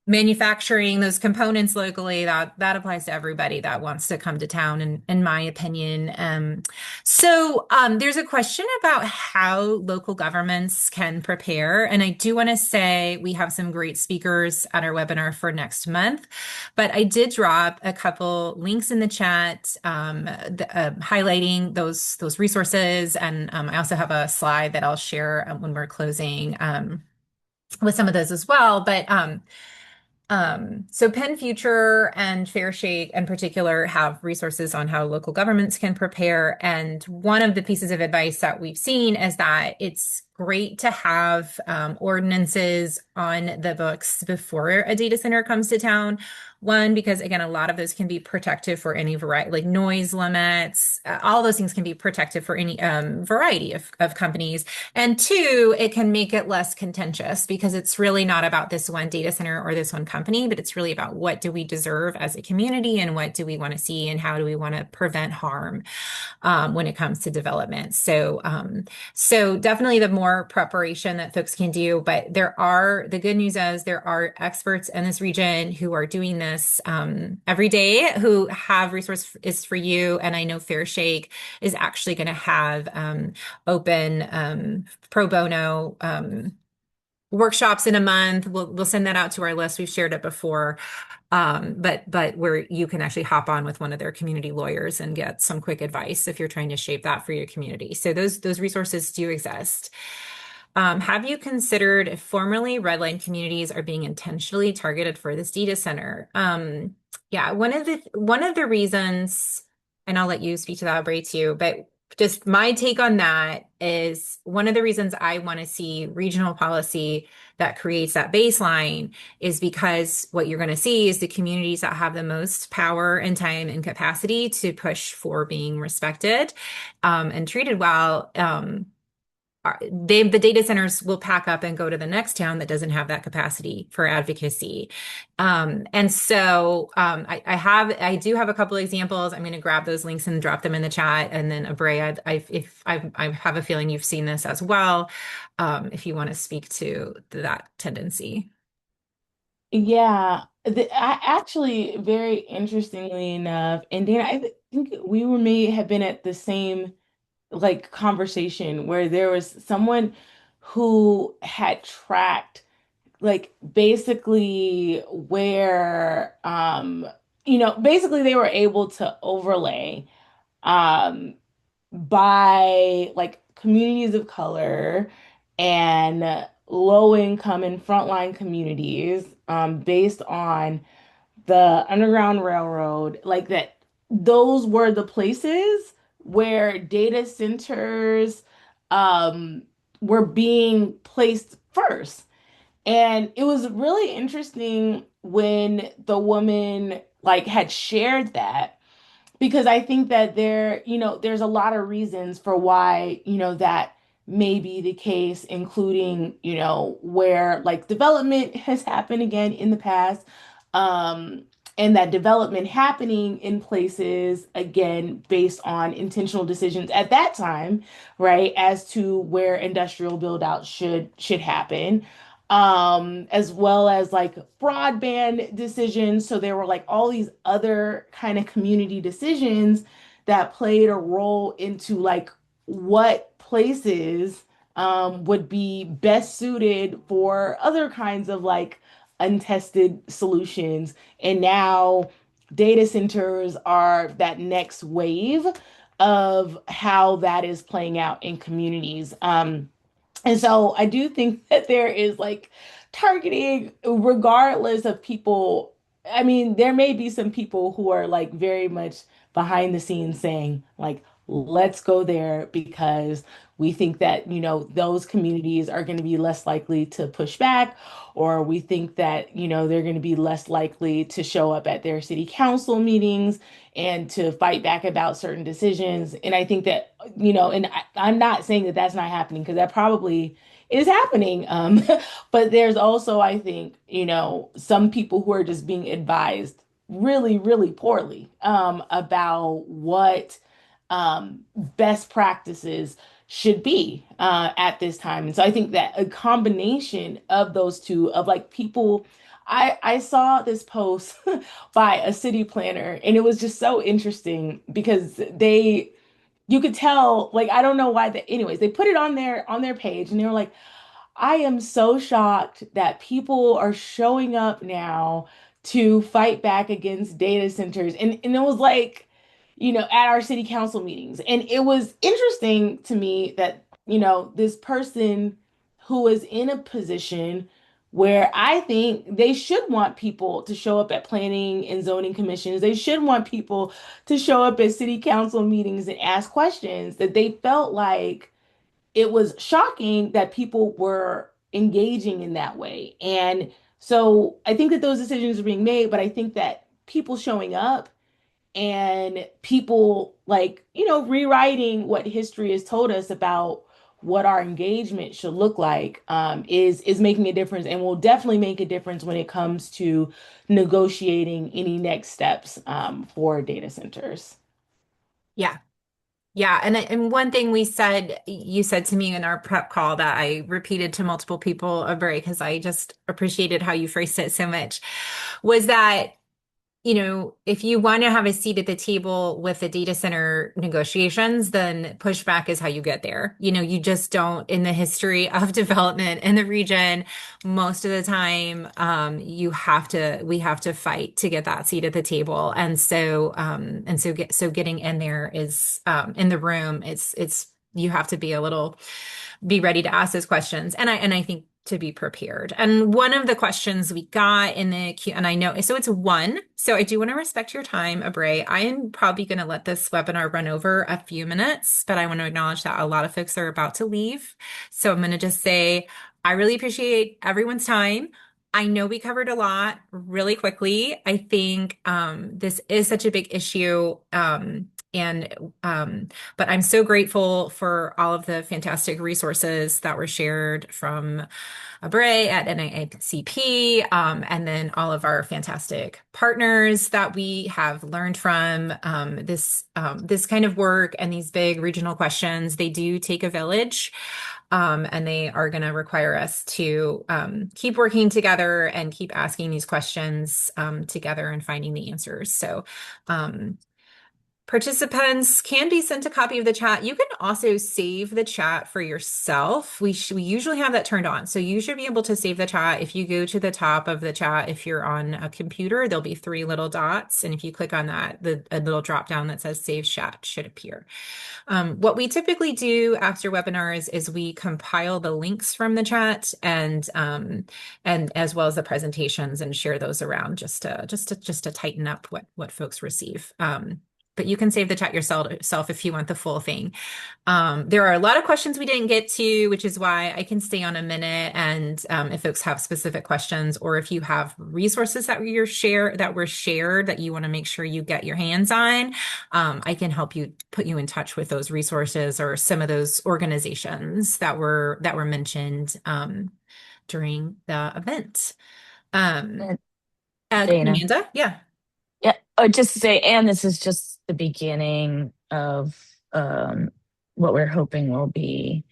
manufacturing those components locally, that applies to everybody that wants to come to town, in my opinion. There's a question about how local governments can prepare, and I do want to say we have some great speakers at our webinar for next month, but I did drop a couple links in the chat, highlighting those resources, and I also have a slide that I'll share when we're closing, with some of those as well. So Penn Future and Fair Shake in particular have resources on how local governments can prepare. And one of the pieces of advice that we've seen is that it's great to have ordinances on the books before a data center comes to town. One, because again, a lot of those can be protective for any variety, like noise limits, all those things can be protective for any variety of companies. And two, it can make it less contentious, because it's really not about this one data center or this one company, but it's really about what do we deserve as a community, and what do we want to see, and how do we want to prevent harm when it comes to development. So definitely the more preparation that folks can do, but the good news is there are experts in this region who are doing this every day, who have resources for you. And I know Fair Shake is actually going to have open pro bono workshops in a month. We'll send that out to our list. We've shared it before. But where you can actually hop on with one of their community lawyers and get some quick advice if you're trying to shape that for your community. So those resources do exist. Have you considered if formerly redline communities are being intentionally targeted for this data center? Yeah, one of the reasons, and I'll let you speak to that, Bray, too, but just my take on that is one of the reasons I want to see regional policy that creates that baseline is because what you're going to see is the communities that have the most power and time and capacity to push for being respected and treated well. The data centers will pack up and go to the next town that doesn't have that capacity for advocacy. I do have a couple examples. I'm going to grab those links and drop them in the chat. And then Abrea, I have a feeling you've seen this as well, if you want to speak to that tendency. Yeah, I actually, very interestingly enough, and Dana, I think we were may have been at the same like conversation where there was someone who had tracked like basically where basically they were able to overlay um by like communities of color and low income and frontline communities based on the Underground Railroad, like that, those were the places where data centers um, were being placed first. And it was really interesting when the woman like had shared that because I think that there's a lot of reasons for why, that may be the case, including, where like development has happened again in the past, um, and that development happening in places again based on intentional decisions at that time, right, as to where industrial build out should happen as well as like broadband decisions. So there were like all these other kind of community decisions that played a role into like what places would be best suited for other kinds of like untested solutions. And now data centers are that next wave of how that is playing out in communities. And so I do think that there is like targeting regardless of people. I mean, there may be some people who are like very much behind the scenes saying like, let's go there because we think that, those communities are going to be less likely to push back, or we think that, they're going to be less likely to show up at their city council meetings and to fight back about certain decisions. And I think that and I'm not saying that that's not happening because that probably is happening. But there's also, I think, some people who are just being advised really, really poorly about what best practices should be at this time. And so I think that a combination of those two, of like people, I saw this post by a city planner, and it was just so interesting because you could tell, like, I don't know why anyways, they put it on their page and they were like, I am so shocked that people are showing up now to fight back against data centers. And it was like, at our city council meetings. And it was interesting to me that, this person who is in a position where I think they should want people to show up at planning and zoning commissions. They should want people to show up at city council meetings and ask questions, that they felt like it was shocking that people were engaging in that way. And so I think that those decisions are being made, but I think that people showing up and people like, rewriting what history has told us about what our engagement should look like is making a difference and will definitely make a difference when it comes to negotiating any next steps for data centers. Yeah. Yeah, and one thing you said to me in our prep call that I repeated to multiple people, Abre, because I just appreciated how you phrased it so much, was that, if you want to have a seat at the table with the data center negotiations, then pushback is how you get there. You just don't, in the history of development in the region, most of the time, we have to fight to get that seat at the table. So getting in there is, in the room, you have to be ready to ask those questions. And I think to be prepared. And one of the questions we got in the Q, and I know, so it's one. So I do want to respect your time, Abre. I am probably going to let this webinar run over a few minutes, but I want to acknowledge that a lot of folks are about to leave. So I'm going to just say, I really appreciate everyone's time. I know we covered a lot really quickly. I think this is such a big issue. And but I'm so grateful for all of the fantastic resources that were shared from Abre at NAACP, and then all of our fantastic partners that we have learned from. This kind of work and these big regional questions, they do take a village. And they are going to require us to keep working together and keep asking these questions together and finding the answers. So, um, Participants can be sent a copy of the chat. You can also save the chat for yourself. We usually have that turned on. So you should be able to save the chat. If you go to the top of the chat, if you're on a computer, there'll be three little dots. And if you click on that, a little drop down that says Save Chat should appear. What we typically do after webinars is we compile the links from the chat and as well as the presentations and share those around just to tighten up what folks receive. But you can save the chat yourself if you want the full thing. There are a lot of questions we didn't get to, which is why I can stay on a minute. And if folks have specific questions, or if you have resources that were shared that you want to make sure you get your hands on, I can help you put you in touch with those resources or some of those organizations that were mentioned during the event. Um, Uh, Dana. Amanda, yeah. Yeah, just to say, and this is just the beginning of what we're hoping will be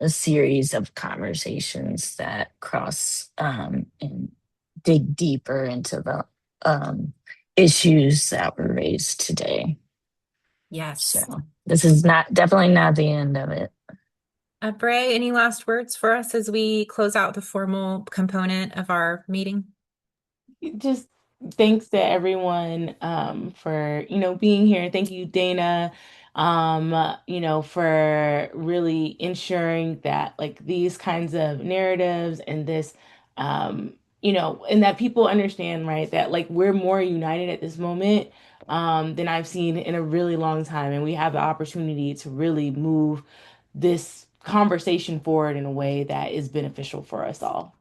a series of conversations that cross and dig deeper into the issues that were raised today. Yes. So this is not definitely not the end of it. Bray, any last words for us as we close out the formal component of our meeting? Just thanks to everyone for being here. Thank you, Dana, for really ensuring that like these kinds of narratives and this and that people understand, right, that like we're more united at this moment than I've seen in a really long time. And we have the opportunity to really move this conversation forward in a way that is beneficial for us all.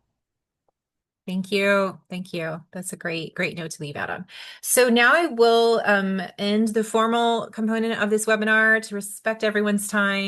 Thank you. Thank you. That's a great note to leave out on. So now I will end the formal component of this webinar to respect everyone's time.